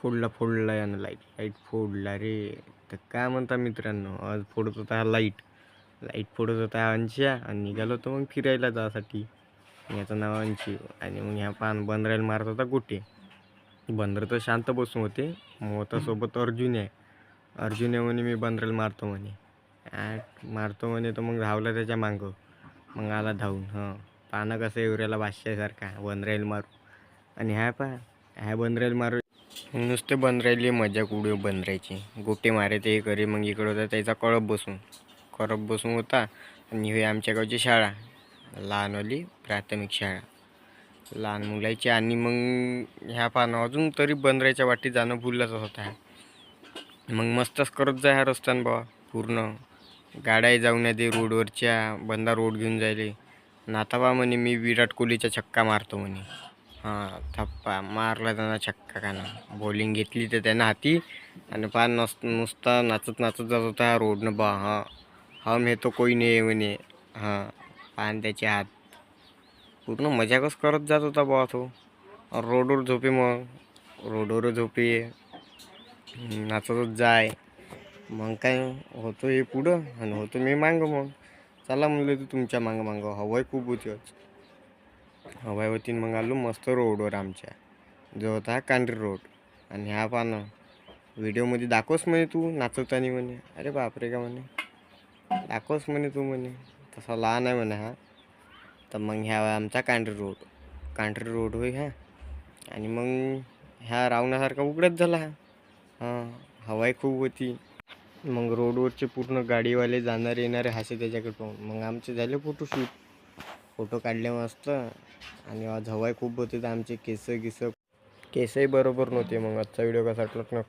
फोडला यानं लाईट फोडला रे. तर काय म्हणता मित्रांनो, आज फोडत होता हा लाईट फोडत होता अंशा आणि निघालो होतो मग फिरायला जासाठी. याचं नाव अंशी आणि मग ह्या बंदरायला मारत होता गोटे. बंदर तर शांत बसून होते. मग सोबत अर्जुन आहे म्हणे मी बंदराला मारतो म्हणे. मारतो म्हणे तर मग धावला त्याच्या मागं. मग आला धावून. पानं कसं एवढ्याला बादशासारखा बंदरायला मारू. आणि ह्या बंदरायला मारू नुसते बंदरायले मजाक उडू बंदरायची. गोटे मारे ते करे. मग इकडं होता त्याचा करप बसून होता. आणि हे आमच्या गावची शाळा, लहानवाली प्राथमिक शाळा लहान मुलाची. आणि मग ह्या पानं अजून तरी बंदरायच्या वाटी जाणं भुललाच होता. मग मस्तच करत जाय हा रस्त्यानं बाबा. पूर्ण गाड्या जाऊन दे रोडवरच्या. बंदा रोड घेऊन जायले. नाता बा म्हणे मी विराट कोहलीचा छक्का मारतो म्हणे. थप्पा मारला त्यांना छक्का. काना बॉलिंग घेतली तर त्यानं हाती आणि नुसता नाचत जात होता रोडनं बा. हम हे तो कोई नाही म्हणे. पान त्याचे हात पूर्ण मजाकच करत जात होता बा तो. रोडवर झोपे नाचतच जाय. मग काय होतो हे पुढं आणि होतो मी मागं. मग चला म्हणलं तू तुमच्या मागं हवाय खूप होती. हवाय होती. मग आलो मस्त रोडवर आमच्या जो होता कांढरी रोड. आणि ह्या पानं व्हिडिओमध्ये दाखवस म्हणे तू नाचवतानी म्हणे. अरे बापरे का म्हणे, दाखवस म्हणे तू म्हणे. तसा लहान आहे म्हणे हा. तर मग ह्या आमचा कांढरी रोड होय हा. आणि मग ह्या रावणासारखा उघडत झाला हवाई खूप होती. मग रोडवरचे पूर्ण गाडीवाले जाणारे येणारे हासे त्याच्याकडे पाहून. मग आमचे झाले फोटो काढले मस्त. आणि आज हवाई खूप होते तर आमचे केसही बरोबर नव्हते. मग आजचा व्हिडिओ कसा वाटला